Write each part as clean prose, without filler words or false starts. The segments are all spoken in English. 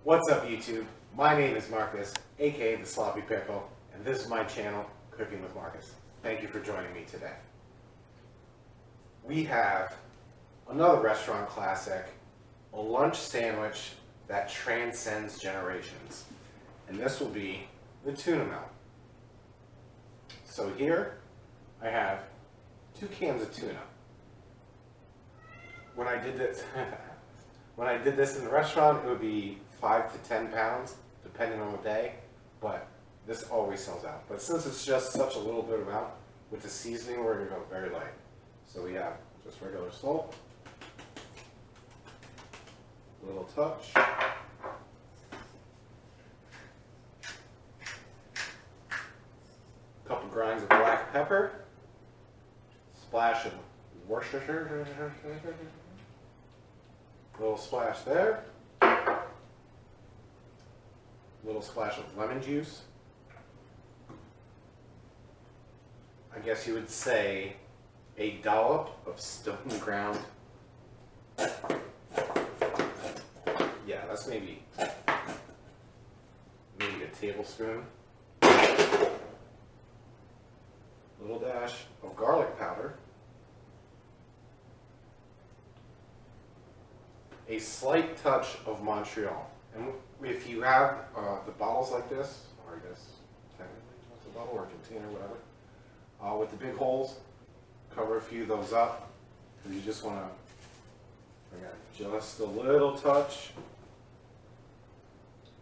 What's up, YouTube? My name is Marcus, aka The Sloppy Pickle, and this is my channel, Cooking with Marcus. Thank you for joining me today. We have another restaurant classic, a lunch sandwich that transcends generations, and this will be the tuna melt. So here I have 2 cans of tuna. When I did this in the restaurant, it would be 5 to 10 pounds, depending on the day, but this always sells out. But since it's just such a little bit amount, with the seasoning, we're gonna go very light. So we have just regular salt, a little touch, a couple grinds of black pepper, splash of Worcestershire, little splash there, little splash of lemon juice. I guess you would say a dollop of stone ground. Yeah, that's maybe a tablespoon. Little dash of garlic powder. A slight touch of Montreal. And if you have the bottles like this, or I guess technically it's a bottle or a container, whatever, with the big holes, cover a few of those up, because you just want to bring out just a little touch.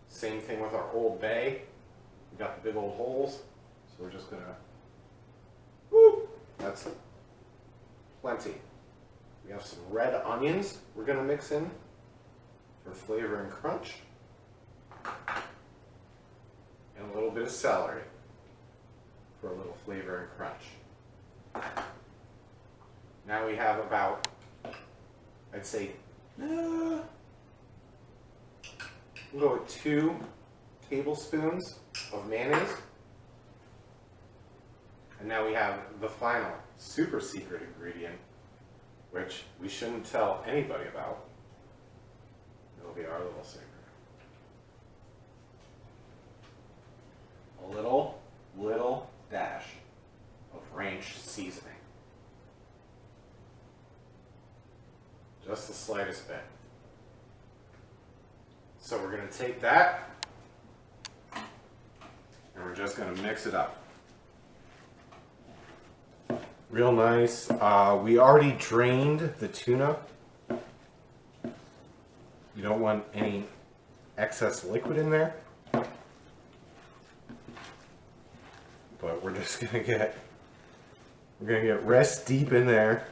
Same thing with our Old Bay. We got the big old holes, so we're just gonna, that's plenty. We have some red onions we're gonna mix in for flavor and crunch. And a little bit of celery for a little flavor and crunch. Now we have about, I'd say, we'll go with 2 tablespoons of mayonnaise. And now we have the final super secret ingredient, which we shouldn't tell anybody about. It'll be our little secret. A little dash of ranch seasoning. Just the slightest bit. So we're going to take that and we're just going to mix it up. Real nice. We already drained the tuna. You don't want any excess liquid in there. But we're just gonna get rest deep in there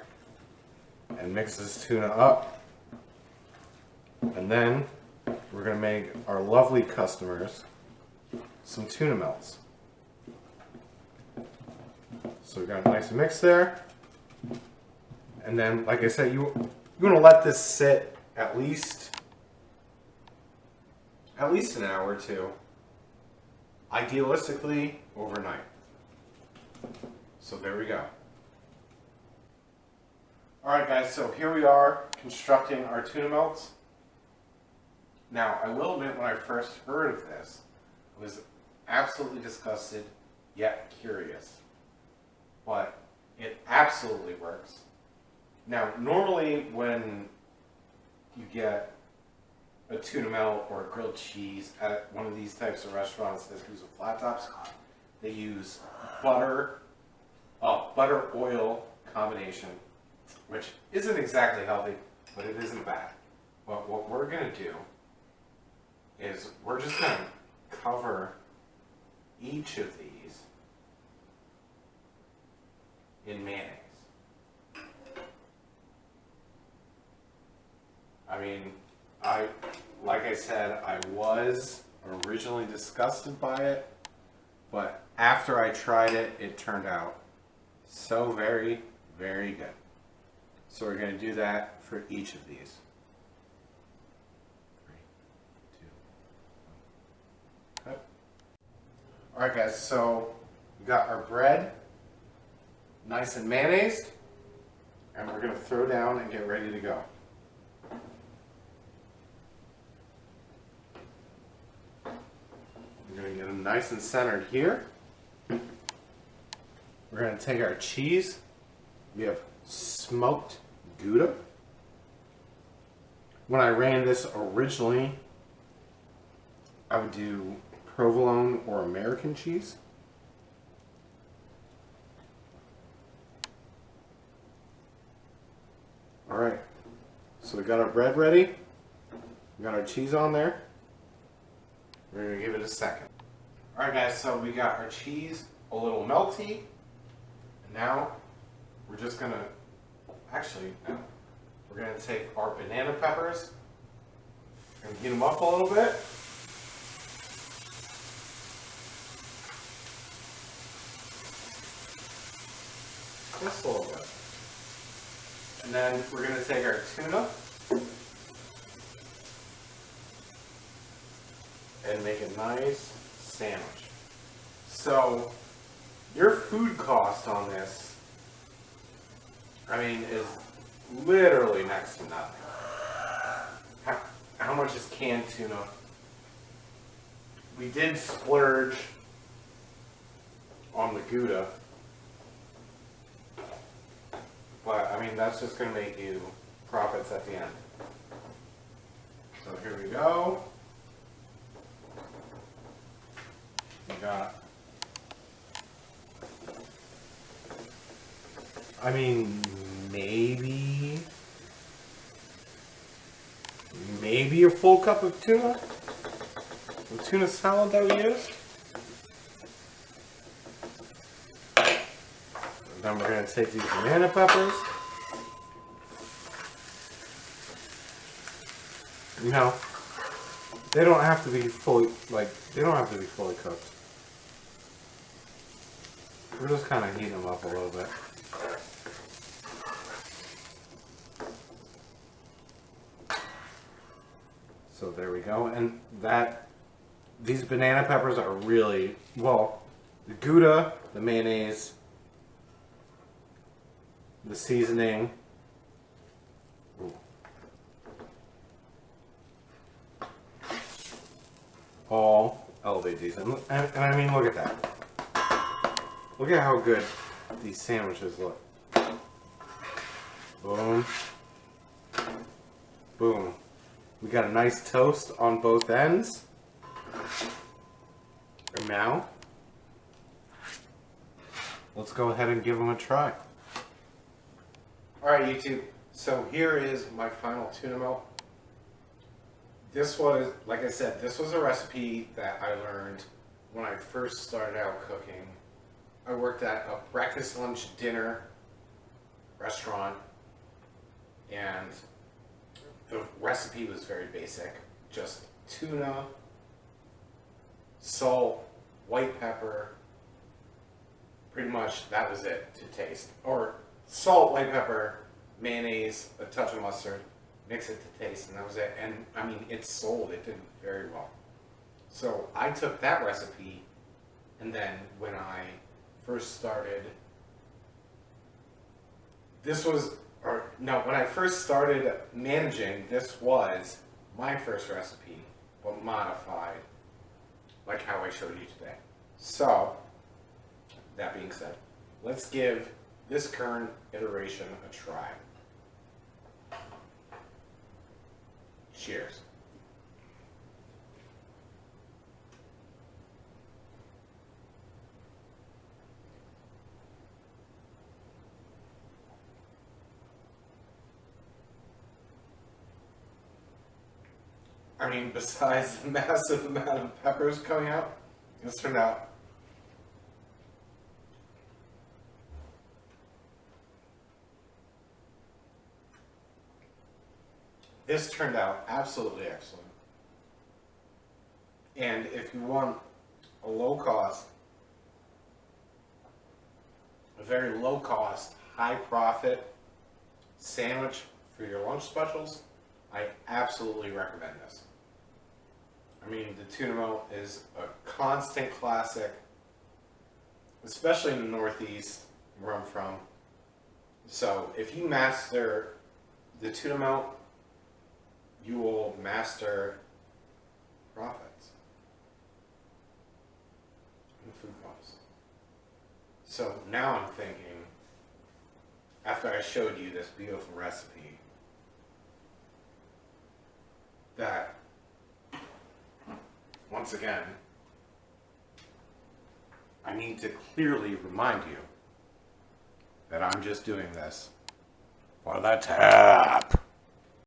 and mix this tuna up. And then we're gonna make our lovely customers some tuna melts. So we got a nice mix there. And then, like I said, you want to let this sit at least an hour or 2. Idealistically, overnight. So there we go. Alright guys, so here we are constructing our tuna melts. Now, I will admit, when I first heard of this, I was absolutely disgusted, yet curious. But it absolutely works. Now, normally when you get a tuna melt or a grilled cheese at one of these types of restaurants that use flat tops, they use butter oil combination, which isn't exactly healthy, but it isn't bad. But what we're gonna do is we're just gonna cover each of these in mayonnaise. I mean, like I said, I was originally disgusted by it, but after I tried it, it turned out so very, very good. So we're going to do that for each of these. 3, 2, 1. Cut. Alright guys, so we got our bread nice and mayonnaised, and we're going to throw down and get ready to go. Get them nice and centered here. We're going to take our cheese. We have smoked Gouda. When I ran this originally, I would do provolone or American cheese. Alright, so we got our bread ready. We got our cheese on there. We're going to give it a second. Alright guys, so we got our cheese a little melty. And now we're just going to, actually, no. We're going to take our banana peppers and heat them up a little bit. Just a little bit. And then we're going to take our tuna and make a nice sandwich. So your food cost on this, I mean, is literally next to nothing. How much is canned tuna? We did splurge on the Gouda, but I mean, that's just going to make you profits at the end. So here we go. We got, I mean, maybe a full cup of tuna. The tuna salad that we used. And then we're going to take these banana peppers. You know, they don't have to be fully, cooked. We're just kind of heating them up a little bit. So there we go, and these banana peppers are really, well, the Gouda, the mayonnaise, the seasoning, all elevate these, and I mean, look at that. Look at how good these sandwiches look. Boom. Boom. We got a nice toast on both ends. And now, let's go ahead and give them a try. Alright YouTube, so here is my final tuna melt. This was, like I said, this was a recipe that I learned when I first started out cooking. I worked at a breakfast, lunch, dinner restaurant, and the recipe was very basic. Just tuna, salt, white pepper, pretty much that was it to taste. Or salt, white pepper, mayonnaise, a touch of mustard, mix it to taste, and that was it. And I mean, it sold, it did very well. So I took that recipe, and then when I first started, when I first started managing, this was my first recipe, but modified, like how I showed you today. So, that being said, let's give this current iteration a try. Cheers. I mean, besides the massive amount of peppers coming out, this turned out absolutely excellent. And if you want a very low cost, high profit sandwich for your lunch specials, I absolutely recommend this. I mean, the tuna melt is a constant classic, especially in the Northeast, where I'm from. So if you master the tuna melt, you will master profits. So now I'm thinking, after I showed you this beautiful recipe, that once again, I need to clearly remind you that I'm just doing this for the tap.